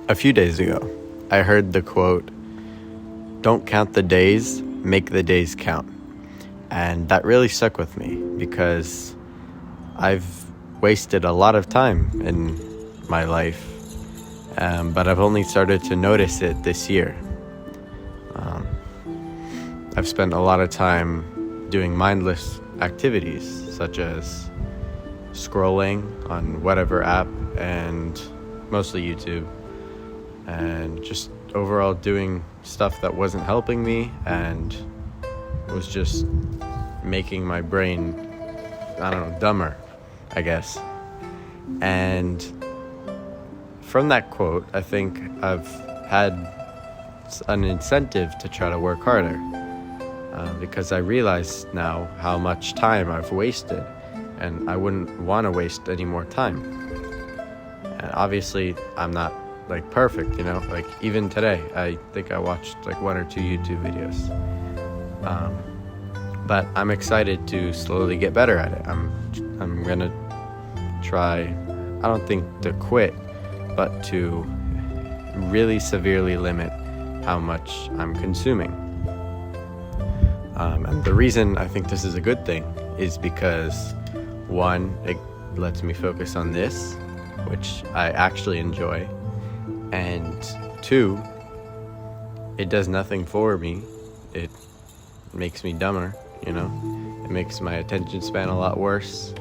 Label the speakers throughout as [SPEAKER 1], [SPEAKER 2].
[SPEAKER 1] A few days ago, I heard the quote, "Don't count the days, make the days count." And that really stuck with me because I've wasted a lot of time in my life, but I've only started to notice it this year. Um, I've spent a lot of time doing mindless activities such as scrolling on whatever app and mostly YouTube, and just overall doing stuff that wasn't helping me and was just making my brain, dumber, I guess. And from that quote, I think I've had an incentive to try to work harder, because I realize now how much time I've wasted, and I wouldn't want to waste any more time. And obviously, I'm not perfect, even today, I think I watched one or two YouTube videos. But I'm excited to slowly get better at it. I'm gonna try, I don't think to quit, but to really severely limit how much I'm consuming. And the reason I think this is a good thing is because, one, it lets me focus on this, which I actually enjoy, and two, it does nothing for me. It makes me dumber, It makes my attention span a lot worse.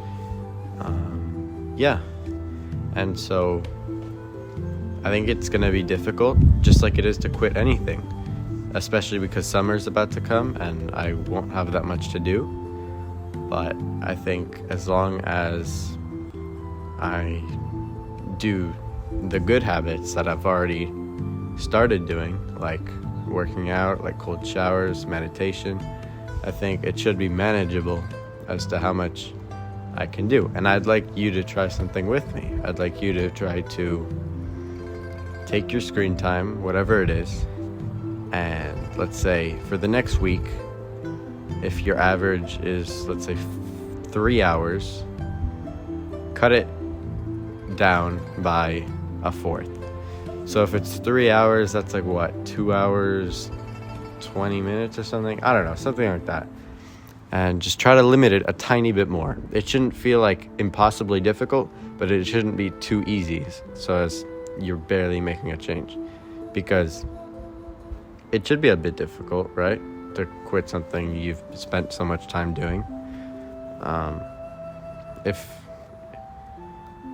[SPEAKER 1] And so I think it's gonna be difficult, just like it is to quit anything, especially because summer's about to come and I won't have that much to do. But I think as long as I do the good habits that I've already started doing, like working out, like cold showers, meditation, I think it should be manageable as to how much I can do. And I'd like you to try something with me. I'd like you to try to take your screen time, whatever it is, and let's say for the next week, if your average is, let's say, 3 hours, cut it down by a fourth. So if it's 3 hours, that's 2 hours, 20 minutes or something? I don't know, something like that. And just try to limit it a tiny bit more. It shouldn't feel impossibly difficult, but it shouldn't be too easy so as you're barely making a change. Because it should be a bit difficult, right? To quit something you've spent so much time doing.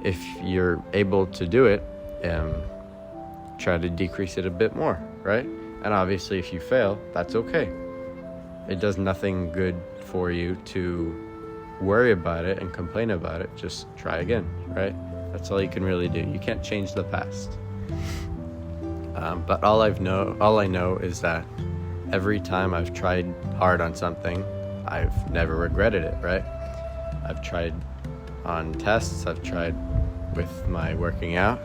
[SPEAKER 1] If you're able to do it, try to decrease it a bit more, right? And obviously if you fail, that's okay. It does nothing good for you to worry about it and complain about it. Just try again, right? That's all you can really do. You can't change the past. But all I know is that every time I've tried hard on something, I've never regretted it, right? I've tried on tests, I've tried with my working out,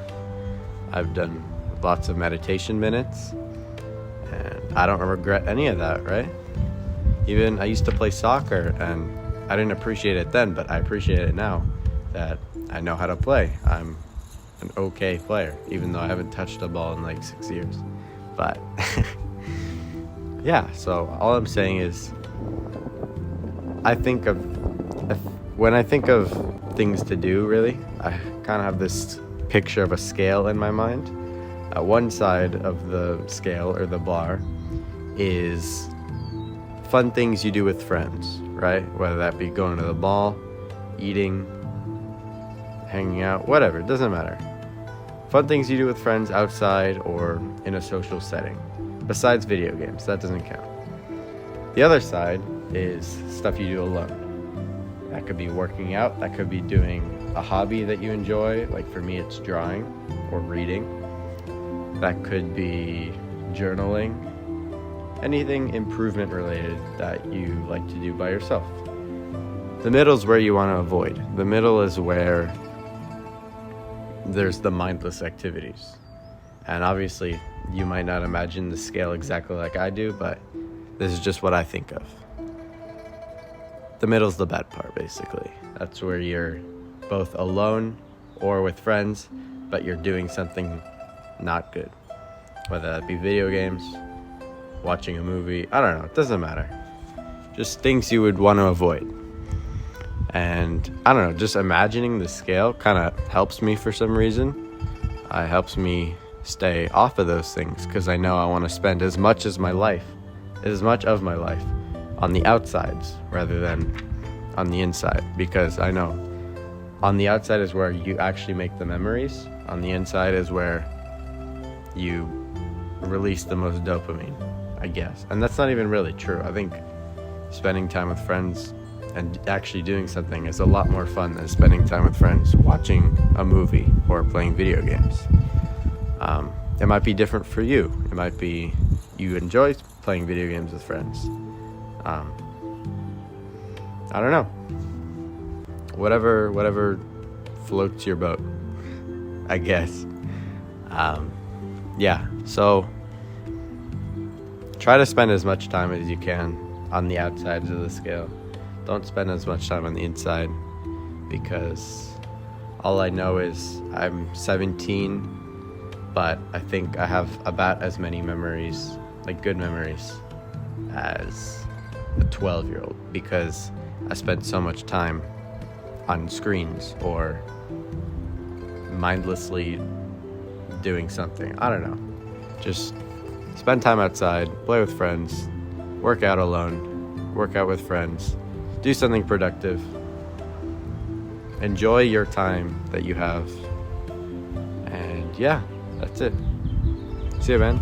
[SPEAKER 1] I've done lots of meditation minutes, and I don't regret any of that, right? Even I used to play soccer, and I didn't appreciate it then, but I appreciate it now that I know how to play. I'm an okay player, even though I haven't touched a ball in 6 years. But yeah, so all I'm saying is when I think of things to do, really, I kind of have this picture of a scale in my mind. One side of the scale, or the bar, is fun things you do with friends, right? Whether that be going to the mall, eating, hanging out, whatever, it doesn't matter. Fun things you do with friends outside or in a social setting. Besides video games, that doesn't count. The other side is stuff you do alone. That could be working out, that could be doing a hobby that you enjoy, like for me it's drawing or reading. That could be journaling, anything improvement related that you like to do by yourself. The middle is where you want to avoid. The middle is where there's the mindless activities. And obviously, you might not imagine the scale exactly like I do, but this is just what I think of. The middle's the bad part, basically. That's where you're both alone or with friends, but you're doing something not good. Whether that be video games, watching a movie, I don't know, it doesn't matter. Just things you would want to avoid. And I don't know, just imagining the scale kind of helps me for some reason. It helps me stay off of those things because I know I want to spend as much of my life on the outsides rather than on the inside, because I know on the outside is where you actually make the memories. On the inside is where you release the most dopamine, I guess. And that's not even really true. I think spending time with friends and actually doing something is a lot more fun than spending time with friends watching a movie or playing video games. It might be different for you. It might be you enjoy playing video games with friends. I don't know. Whatever floats your boat, I guess. Yeah, so try to spend as much time as you can on the outsides of the scale. Don't spend as much time on the inside, because all I know is I'm 17, but I think I have about as many memories, like good memories, as a 12-year-old, because I spent so much time on screens or mindlessly doing something. I don't know. Just spend time outside, play with friends, work out alone, work out with friends, do something productive. Enjoy your time that you have. And yeah, that's it. See you, man.